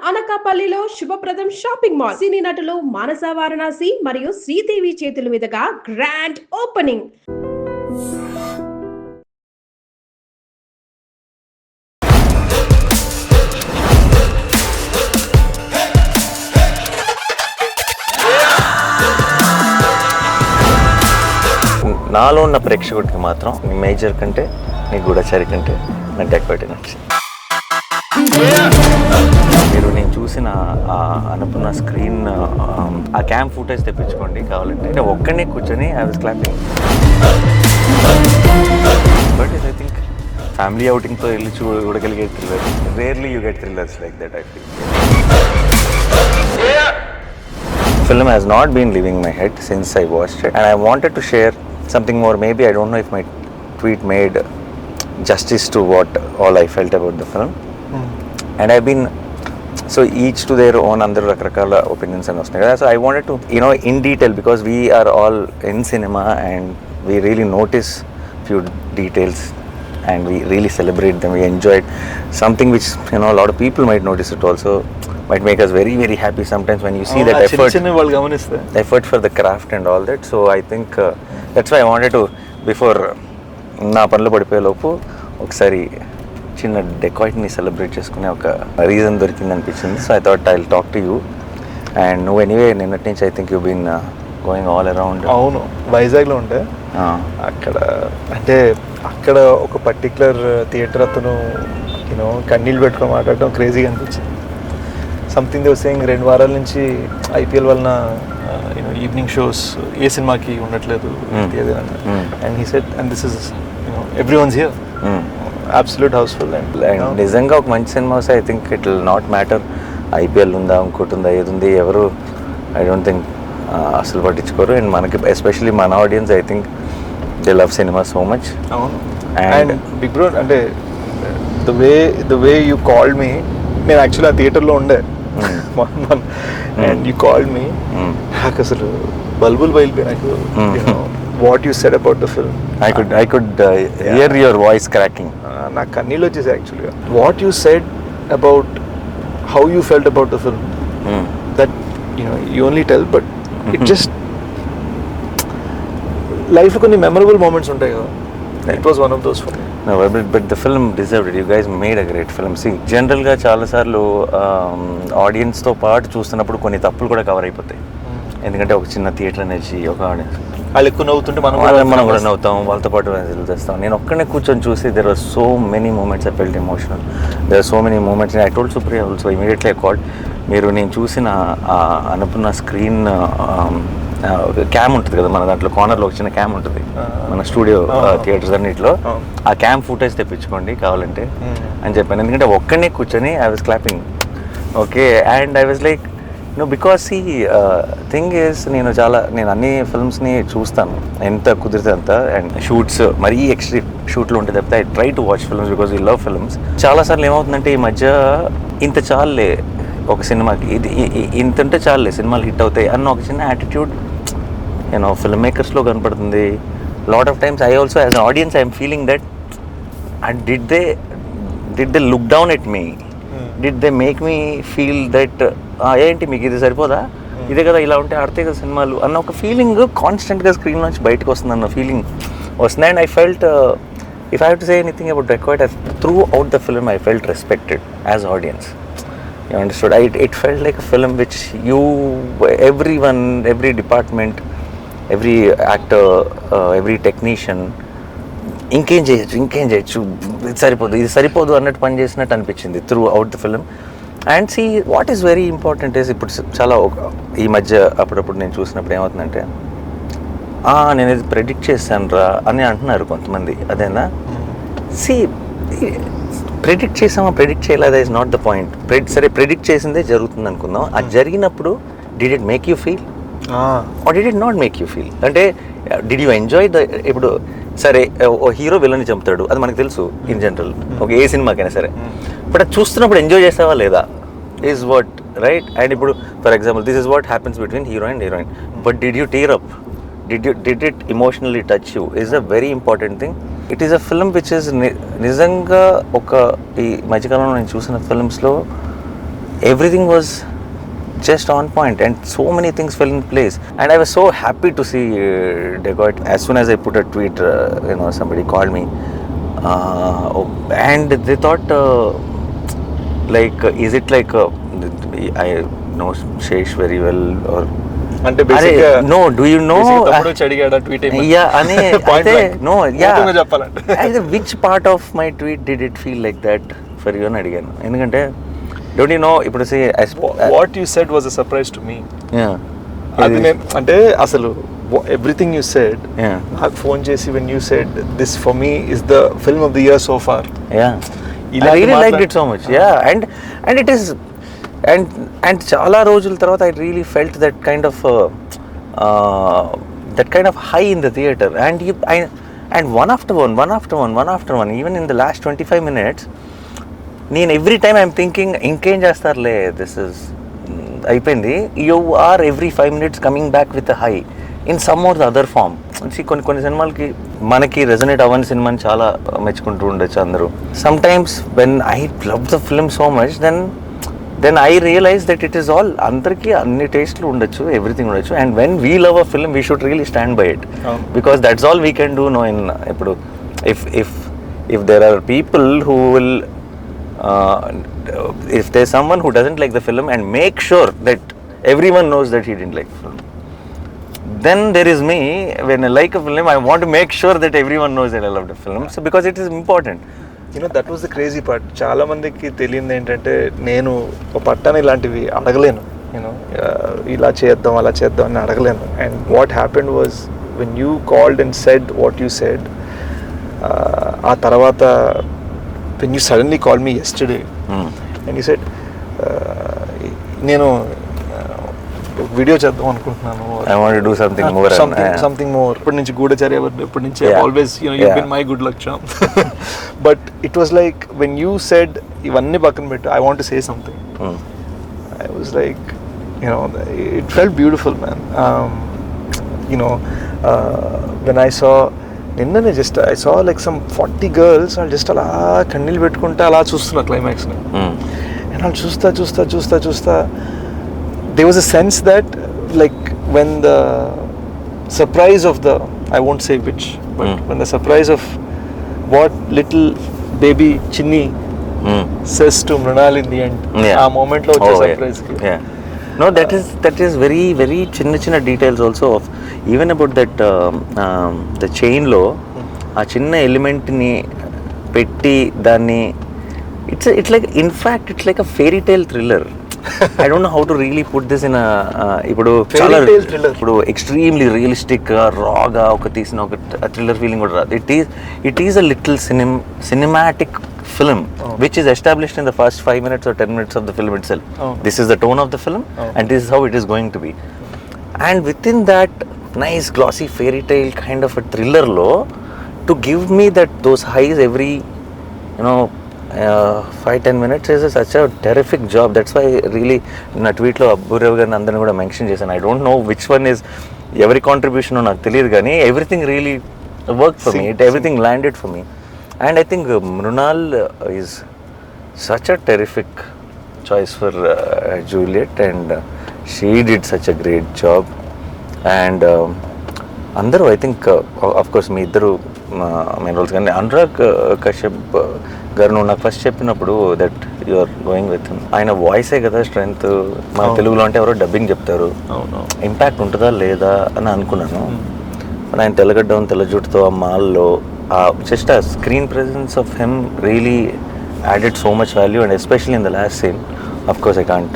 అనకాపల్లిలో శుభప్రదం shopping mall. సినీ నటులు మానస వారణాసి మరియు శ్రీదేవి చేతుల మీదుగా గ్రాండ్ ఓపెనింగ్. నాలో ఉన్న ప్రేక్షకుడికి మాత్రం నీ మేజర్ కంటే నీ గూఢచారి కంటే నాకు డెకోయిట్ నచ్చింది. మీరు నేను చూసిన అనుకున్న స్క్రీన్ ఆ క్యామ్ ఫుటేజ్ తెప్పించుకోండి కావాలంటే. నేను ఒక్కనే కూర్చొని I was clapping. But I think family అవుటింగ్తో వెళ్ళి చూడగలిగే thriller rarely you get thrillers like that. I feel film has not been leaving my head since I watched it, and I wanted to share something more. Maybe I don't know if my tweet made justice to what all I felt about the film. And I've been so each to their own andaru rakrakala opinions and osnayi. So I wanted to in detail, because we are all in cinema and we really notice few details and we really celebrate them. We enjoyed something which a lot of people might notice it also, might make us very very happy sometimes when you see that effort for the craft and all that. So I think that's why I wanted to, before నా పనులు పడిపోయే లోపు ఒకసారి చిన్న డెకాయిట్ని celebrate చేసుకునే ఒక reason దొరికింది అనిపించింది. So I thought I will talk to you. And నువ్వు ఎనీవే నిన్నటి నుంచి I think you been going all around. అవును, వైజాగ్లో ఉంటే అక్కడ అంటే అక్కడ ఒక పర్టికులర్ థియేటర్ అతను కన్నీళ్ళు పెట్టుకొని మాట్లాడటం క్రేజీగా అనిపించింది. సంథింగ్ దే వాస్ సేయింగ్ 2 వారాల నుంచి ఐపీఎల్ వలన ఈవినింగ్ షోస్ ఏ సినిమాకి ఉండట్లేదు and he said and this is everyone's here absolute housefull. అండ్ నిజంగా ఒక మంచి సినిమా వస్తే I think it will not matter IPL ఉందా ఇంకోటి ఉందా ఏది ఉంది ఎవరు ఐ డోంట్ థింక్ అసలు పట్టించుకోరు. అండ్ మనకి ఎస్పెషలీ మన audience I think they love cinema so much. అవును. అండ్ బిగ్ బ్రో అంటే the way you called me, నేను యాక్చువల్లీ ఆ థియేటర్లో ఉండే అండ్ యూ కాల్డ్ మీ, నాకు అసలు బల్బుల్ బయలుపోయి నాకు what you said about the film. I could hear your voice cracking. నాకు కన్నీళ్ళు వచ్చేసి యాక్చువల్గా what you said about how you felt about the film, that you only tell but it just లైఫ్లో కొన్ని memorable moments ఉంటాయి కదా. It was one of those for me. No, but the film deserved it. You guys made a great film. See, జనరల్గా చాలాసార్లు ఆడియన్స్తో పాటు చూస్తున్నప్పుడు కొన్ని తప్పులు కూడా కవర్ అయిపోతాయి. ఎందుకంటే ఒక చిన్న థియేటర్ అనేది ఒక ఆడియన్స్ వాళ్ళు ఎక్కువ నవ్వుతుంటే మనం కూడా నవ్వుతాం, వాళ్ళతో పాటు చేస్తాం. నేను ఒక్కనే కూర్చొని చూసి there are so many moments I felt emotional. There are so many moments. I told Supriya also immediately I called. మీరు నేను చూసిన అనుకున్న స్క్రీన్ క్యామ్ ఉంటుంది కదా మన దాంట్లో, కార్నర్లో ఒక చిన్న క్యామ్ ఉంటుంది మన స్టూడియో థియేటర్స్ అన్నింటిలో. ఆ క్యామ్ ఫుటేజ్ తెప్పించుకోండి కావాలంటే అని చెప్పాను. ఎందుకంటే ఒక్కనే కూర్చొని I was clapping. Okay. And I was like because ఈ థింగ్ ఈజ్ నేను అన్ని ఫిల్మ్స్ని చూస్తాను ఎంత కుదిరితే అంత. అండ్ షూట్స్ మరీ ఎక్స్ట్రీమ్ షూట్లు ఉంటే తప్పితే I try to watch films because ఈ లవ్ ఫిల్మ్స్. చాలాసార్లు ఏమవుతుందంటే ఈ మధ్య ఇంత చాలులే ఒక సినిమాకి, ఇది ఇంత ఉంటే చాలులే సినిమాలు హిట్ అవుతాయి అన్న ఒక చిన్న యాటిట్యూడ్ ఫిల్మ్ మేకర్స్లో కనపడుతుంది. Lot of times I also as an audience I'm feeling that and did they look down at me, did they make me feel that ఏంటి మీకు ఇది సరిపోదా, ఇదే కదా ఇలా ఉంటే ఆడితే కదా సినిమాలు అన్న ఒక ఫీలింగ్ కాన్స్టెంట్గా స్క్రీన్ నుంచి బయటకు వస్తుంది అన్న ఫీలింగ్ వస్తుంది. And I felt if I have to say anything about Dacoit, through out the film I felt respected as audience. You understood? It felt like a film which everyone, every department, every actor, every technician ఇంకేం చేయొచ్చు ఇది సరిపోదు అన్నట్టు పని చేసినట్టు అనిపించింది throughout the film. And see what is very important is ఇప్పుడు చాలా ఈ మధ్య అప్పుడప్పుడు నేను చూసినప్పుడు ఏమవుతుందంటే నేను ఇది ప్రెడిక్ట్ చేశాను రా అని అంటున్నారు కొంతమంది. అదేనా? సీ ప్రెడిక్ట్ చేసామా ప్రెడిక్ట్ చేయలేదా ఇస్ నాట్ ద పాయింట్. సరే ప్రెడిక్ట్ చేసిందే జరుగుతుంది అనుకుందాం. అది జరిగినప్పుడు did it make you feel or did it not make you feel? అంటే డిడ్ యూ ఎంజాయ్ ద ఇప్పుడు సరే ఓ హీరో విలన్ని చంపుతాడు అది మనకు తెలుసు ఇన్ జనరల్ ఒక ఏ సినిమాకైనా సరే. బట్ అది చూస్తున్నప్పుడు ఎంజాయ్ చేసావా లేదా ఈజ్ వాట్ రైట్. అండ్ ఇప్పుడు for example this is what happens between hero and heroine. But did you tier up, did it emotionally touch you is a very important thing. It is a film which is నిజంగా ఒక ఈ మధ్యకాలంలో నేను చూసిన ఫిల్మ్స్లో everything was just on point and so many things fell in place, and I was so happy to see Dacoit. As soon as I put a tweet, somebody called me, and they thought is it like I know Sesh very well, or అంటే బేసిక్గా no, do you know తమ్ముడు చడిగాడా tweet అనే point no, చెప్పాలంటే which part of my tweet did it feel like that for you అని అడిగాను. ఎందుకంటే don't you know ఇప్పుడు see what you said was a surprise to me. అది నేను అంటే అసలు ఎవ్రీథింగ్ యూ సెడ్ నాకు ఫోన్ చేసి when you said this for me is the film of the year so far. I really liked it so much. And it is and చాలా రోజుల తర్వాత I really felt that kind of high in the theater, and one after one, even in the last 25 minutes నేను every time I'm thinking ఇంకేం చేస్తారులే, this is అయిపోయింది. You are every 5 minutes coming back with a high in some or the other form. కొన్ని సినిమాలకి మనకి resonate అవ్వని సినిమాని చాలా మెచ్చుకుంటూ ఉండొచ్చు అందరూ. Sometimes when I love the film so much, then I realize that it is all అందరికీ అన్ని టేస్ట్లు ఉండొచ్చు, ఎవ్రీథింగ్ ఉండొచ్చు, and when we love a film we should really stand by it, because that's all we can do. ఇప్పుడు if there are people who will if there's someone who doesn't like the film and make sure that everyone knows that he didn't like the film, then there is me. When I like a film, I want to make sure that everyone knows that I loved the film, so because it is important. That was the crazy part. చాలా మందికి తెలియదు ఏంటంటే నేను ఒక పట్టాన ఇలాంటివి అడగలేను, ఇలా చేద్దాం అలా చేద్దాం అని అడగలేను. And what happened was when you called and said what you said, ఆ తర్వాత when you suddenly called me yesterday and you said నేను వీడియో చేద్దాం అనుకుంటున్నాను, I want to do something more, something more. ఇప్పటి నుంచి గూఢచర్య, ఇప్పటి నుంచి always you've been my good luck charm. But it was like when you said ఇవన్నీ పక్కన పెట్టు, I want to say something, I was like, it felt beautiful, man. When I saw నిన్ననే just I saw like some 40 girls వాళ్ళు just అలా కన్నీళ్ళు పెట్టుకుంటే అలా చూస్తున్నారు క్లైమాక్స్ని. అండ్ వాళ్ళు చూస్తా there was a sense that like when the surprise of the, I won't say which, but when the surprise of what little baby Chinni says to Mrinal in the end, ఆ moment లో వచ్చే surprise కి. No, that is very very చిన్న details also of even about that the chain లో ఆ చిన్న element ని పెట్టి దాన్ని it's like, in fact it's like a fairy tale thriller. I don't know how to really put this in a ఇప్పుడు చాలా ఇప్పుడు extremely realistic రాగా ఒక తీసిన ఒక థ్రిల్లర్ ఫీలింగ్ కూడా రాదు. It is a little cinematic film which is established in the first 5 minutes or 10 minutes of the film itself. This is the tone of the film and this is how it is going to be, and within that nice glossy fairy tale kind of a thriller lo to give me those highs every 5-10 minutes is such a terrific job. That's why really na tweet lo Aburav garu andarni kuda mention chesanu. I don't know which one is every contribution నాకు తెలియదు కానీ everything really worked for me. Everything landed for me, and I think Mrinal is such a terrific choice for Juliet, and she did such a great job. And అందరూ I think of course మీ ఇద్దరు main roles, కానీ అనురాగ్ కశ్యప్ గారు నువ్వు నాకు first చెప్పినప్పుడు that you are going with him, ఆయన వాయిసే కదా స్ట్రెంగ్త్. మన తెలుగులో అంటే ఎవరో డబ్బింగ్ చెప్తారు, ఇంపాక్ట్ ఉంటుందా లేదా అని అనుకున్నాను. ఆయన తెల్లగడ్డం తెల్ల జుట్టుతో ఆ మాల్లో just a screen presence of him really added so much value, and especially in the last scene, of course I can't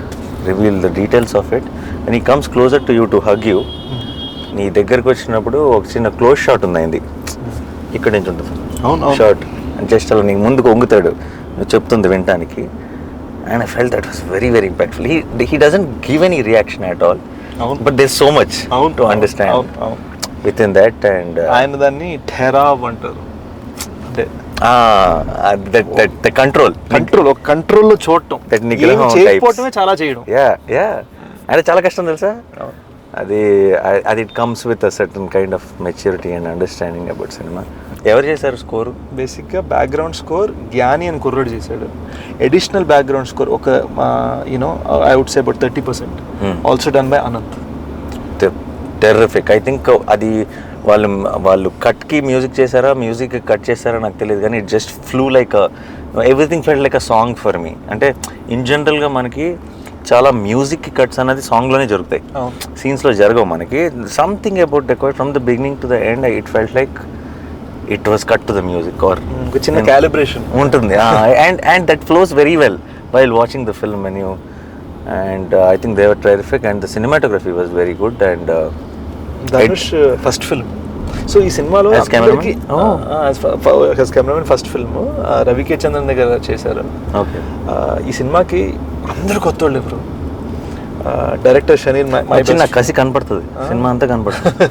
reveal the details of it, when he comes closer to you to hug you, నీ దగ్గరకు వచ్చినప్పుడు ఒక చిన్న close shot ఉంది అయింది, ఇక్కడ నుంచి ఉంటుంది షాట్, జస్ట్ అలా నీకు ముందుకు వంగుతాడు నువ్వు చెప్తుంది వినటానికి, and I felt that was very very impactful. He doesn't give any reaction at all, but there's so much to understand within that. And ఆయన దాన్ని ఠెరావ్ అంటారు, అంటే the control ఒక కంట్రోల్లో చూడటం, చేయకపోవటమే చాలా చేయడం. అంటే చాలా కష్టం తెలుసా అది. It comes with a certain kind of maturity and understanding about cinema. ఎవరు చేశారు స్కోరు? బేసిక్గా బ్యాక్గ్రౌండ్ స్కోర్ జ్ఞాని అని కుర్రోడు చేశాడు. అడిషనల్ బ్యాక్గ్రౌండ్ స్కోర్ ఒక you know I would say about 30% also done by Anant. Terrific. I think అది వాళ్ళు కట్కి మ్యూజిక్ చేశారా, మ్యూజిక్ కట్ చేశారా నాకు తెలియదు, కానీ it just flew like everything felt like a song for me. అంటే ఇన్ జనరల్గా మనకి చాలా మ్యూజిక్ కట్స్ అనేది సాంగ్లోనే జరుగుతాయి, సీన్స్లో జరగవు మనకి. Something about dacoit from the beginning to the end it felt like it was cut to the music or చిన్న calibration ఉంటుంది. And that flows very well while watching the film when you. And I think they were terrific and the cinematography was very good. And Danush first film. So ఈ సినిమాలో as cameraman, as cameraman first film Ravi K Chandran దగ్గర చేశారు. Okay. ఈ సినిమాకి అందరూ కొత్త వాళ్ళు bro. Director chenille చిన్న కసి కనపడుతుంది, సినిమా అంతా కనపడుతుంది.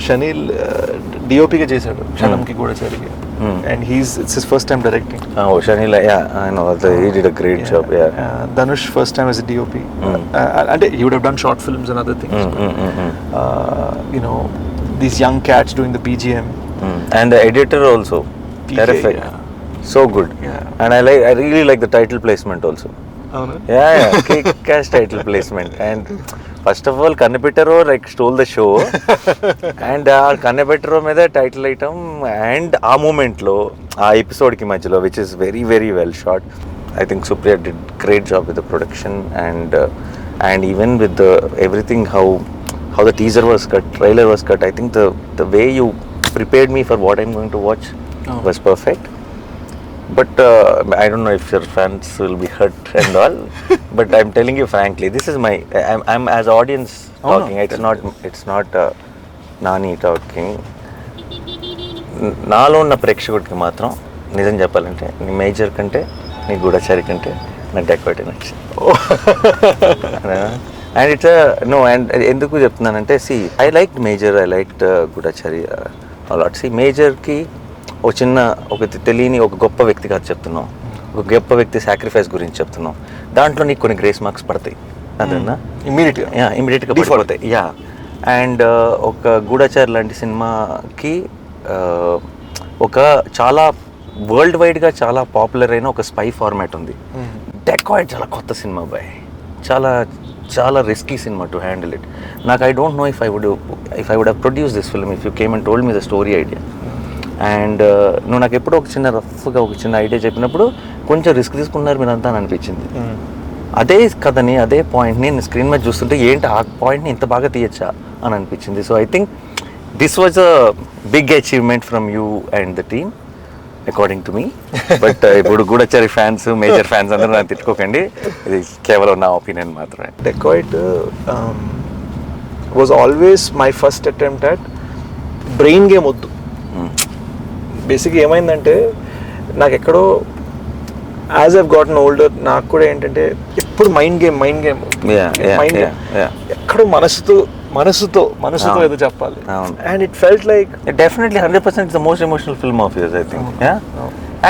షనీల్ డిఓపిగా చేశాడు క్షణంకి కూడా జరిగి. And it's his first time directing. Oh, Shanila, yeah, I know. He did a great job, yeah. Danush first time as a DOP. And he would have done short films and other things. You know, these young cats doing the BGM. And the editor also, PK, terrific. Yeah. So good. Yeah. And I really like the title placement also. Yeah, kick-ass title placement. And first of all, Kannapetaro like stole the show. And Kannapetaro made title item and a moment lo, a episode ki majhlo, which is very very well shot. I think Supriya did great job with the production and even with the everything how the teaser was cut, trailer was cut. I think the way you prepared me for what I'm going to watch was perfect. But I don't know if your fans will be hurt and all. But I'm telling you frankly, this is my. I'm as audience talking. No, it's not Nani talking. నాలో ఉన్న ప్రేక్షకుడికి మాత్రం నిజం చెప్పాలంటే నీ major కంటే నీ గూఢచారి కంటే నాకు డెకాయిట్ నచ్చింది. అండ్ ఇట్స్ నో అండ్ ఎందుకు చెప్తున్నానంటే I like Major, I like Goodachari a lot. మేజర్కి ఒక తెలియని ఒక గొప్ప వ్యక్తి కాదు చెప్తున్నాం, ఒక గొప్ప వ్యక్తి సాక్రిఫైస్ గురించి చెప్తున్నాం. దాంట్లో నీకు కొన్ని గ్రేస్ మార్క్స్ పడతాయి, అదేనా ఇమీడియట్గా పడిపోతాయి. యా. అండ్ ఒక గూఢచారి లాంటి సినిమాకి ఒక చాలా వరల్డ్ వైడ్గా చాలా పాపులర్ అయిన ఒక స్పై ఫార్మాట్ ఉంది. డెకాయిట్ చాలా కొత్త సినిమా బాయ్, చాలా చాలా రిస్కీ సినిమా టు హ్యాండిల్ ఇట్. నాకు I don't know if I would have produce this film if you came and told me the story idea. And నువ్వు నాకు ఎప్పుడో ఒక చిన్న ఐడియా చెప్పినప్పుడు కొంచెం రిస్క్ తీసుకున్నారు మీరంతా అని అనిపించింది. అదే కథని అదే పాయింట్ని నేను స్క్రీన్ మీద చూస్తుంటే ఏంటి ఆ పాయింట్ని ఇంత బాగా తీయచ్చా అని అనిపించింది. So I think this was a big achievement from you and the team according to me. But ఇప్పుడు గూఢచారి ఫ్యాన్స్, మేజర్ ఫ్యాన్స్ అందరూ నాకు తిట్టుకోకండి, ఇది కేవలం నా ఒపీనియన్ మాత్రమే. Dacoit was always my first attempt at brain game వద్దు. బేసిక్గా ఏమైందంటే నాకు ఎక్కడో యాజ్ ఐవ్ గాటన్ ఓల్డర్ నాకు కూడా ఏంటంటే ఎప్పుడు మైండ్ గేమ్ ఎక్కడో మనసుతో ఏదో చెప్పాలి. And it felt like definitely 100% it's the most emotional film of yours I think.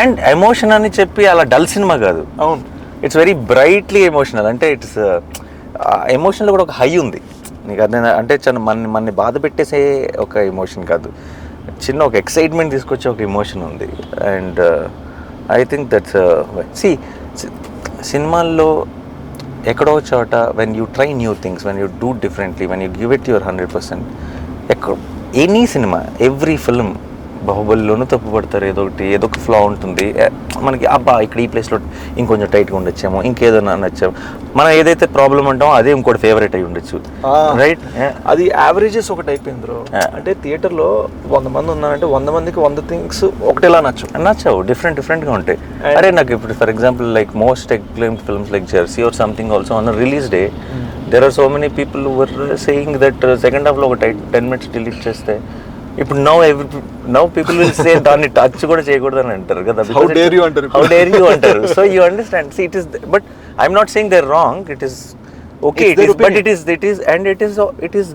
And emotion అని చెప్పి అలా డల్ సినిమా కాదు. అవును, ఇట్స్ వెరీ బ్రైట్లీ ఎమోషనల్. అంటే ఇట్స్ ఎమోషన్లో కూడా ఒక హై ఉంది నీకు. అదే అంటే మనని బాధ పెట్టేసే ఒక ఎమోషన్ కాదు, చిన్న ఒక ఎక్సైట్మెంట్ తీసుకొచ్చే ఒక ఎమోషన్ ఉంది. అండ్ ఐ థింక్ దట్స్ సినిమాల్లో ఎక్కడో చోట when you try new things, when you do differently, when you give it your 100%, any సినిమా ఎవ్రీ ఫిల్మ్ బాహుబలిలోనూ తప్పు పడతారు, ఏదో ఒక ఫ్లా ఉంటుంది మనకి. అబ్బా ఇక్కడ ఈ ప్లేస్లో ఇంకొంచెం టైట్గా ఉండొచ్చేమో, ఇంకేదో నచ్చాము, మనం ఏదైతే ప్రాబ్లం అంటామో అదే ఇంకోటి ఫేవరెట్ అయి ఉండొచ్చు, రైట్? అది యావరేజెస్ ఒకటి అయిపోయింది బ్రో. అంటే థియేటర్లో 100 మంది ఉన్నారంటే 100 మందికి 100 థింగ్స్ ఒకటేలా నచ్చవు, డిఫరెంట్గా ఉంటాయి. అరే నాకు ఇప్పుడు for example like most acclaimed films like Jersey or something also on release day there are so many people were saying that second హాఫ్లో ఒక 10 minutes డిలీట్ చేస్తే ఇప్పుడు నౌ పీపుల్ విల్ సే దాన్ని టచ్ కూడా చేయకూడదు అని అంటారు కదా. హౌ డేర్ యూ అంటారు. So you understand. It is, but I'm not saying they are wrong. It is okay, but it is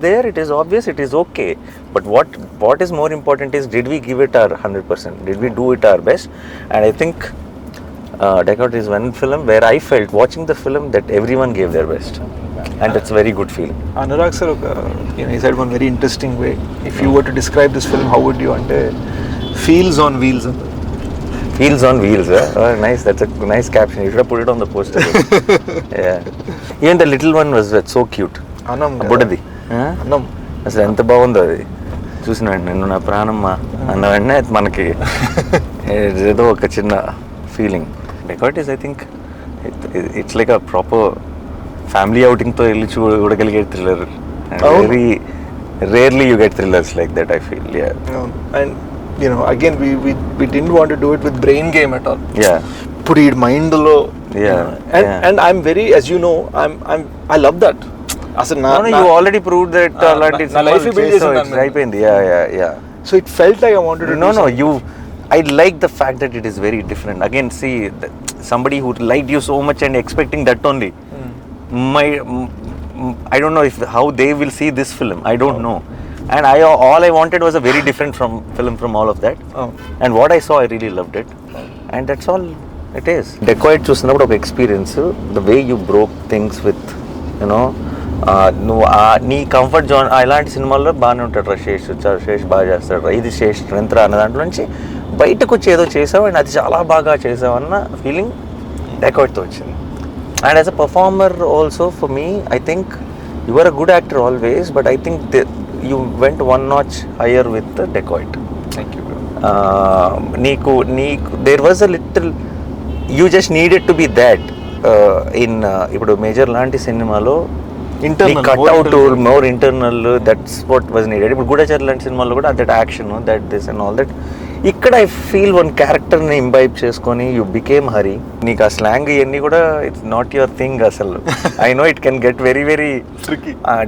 there, it is obvious, it is okay. But what is more important is, did we give it our 100%? Did we do it our best? And I think Dacoit is one film where I felt watching the film that everyone gave their best, and it's a very good feeling. Anurag sir, he said one very interesting way. If you were to describe this film, how would you? Ante feels on wheels అంట. Wheels on wheels. Nice. That's a nice caption. You should have put it on the poster. Yeah. Even the little one was so cute. అన్నం బుడ్డది అన్నం అసలు ఎంత బాగుందో అది చూసిన వెంటనే నిన్ను నా ప్రాణమ్మ అన్న వెంటనే మనకి ఏదో ఒక చిన్న feeling. Dacoit is I think it's like a proper family అవుటింగ్తో వెళ్ళి చూడగలిగే thriller. Very rarely you get thrillers like that I feel. And you know, again we didn't want to do it with brain game at all. Yeah. Put it mind lo. Yeah. And I'm very, as you know, I love that. Asan no, you already proved that already. Na life build it's అయిపోయింది. Yeah. So it felt like I wanted to no I like the fact that it is very different. Again, see, somebody who liked you so much and expecting that only. I don't know how they will see this film. I don't know. And all I wanted was a very different film from all of that. And what I saw, I really loved it. And that's all it is. Dacoit చూసినప్పుడు ఒక experience, the way you broke things with, you know, నువ్వు నీ comfort zone. ఇలాంటి సినిమాల్లో బాగానే ఉంటాడు రా శేష్ బాగా చేస్తాడు రా, ఇది శేష్ స్ట్రెంత్ రా అన్న దాంట్లో నుంచి బయటకు వచ్చి ఏదో చేసావు అండ్ అది చాలా బాగా చేసావు అన్న ఫీలింగ్ డెకాయిట్తో వచ్చింది. And as a performer also for me, I think you are a good actor always, but I think you went one notch higher with the Dacoit. Thank you, bro. Neeku there was a little, you just needed to be that in ipudu major lanti cinema lo internal cut out more internal, that's what was needed. Ipudu Gudachar lanti cinema lo kuda that action, that this and all that. ఇక్కడ I feel one క్యారెక్టర్ని imbibe చేసుకొని you became Hari. నీకు ఆ slang ఇవన్నీ కూడా it's not your thing అసలు. I know it can get very very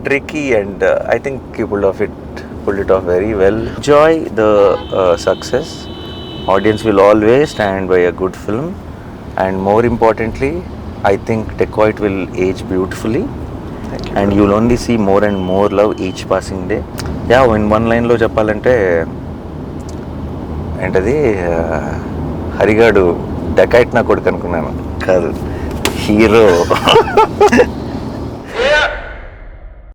tricky and I think you pulled it off very well. Enjoy the success. Audience will always stand by a good film, and more importantly, I think Dacoit will age beautifully. Thank you, and you'll only see more and more love each passing day. Yeah, in one line లో చెప్పాలంటే ఏంటది, హరిగాడు dacoit నా కొడుకు అనుకున్నాను, కాదు hero.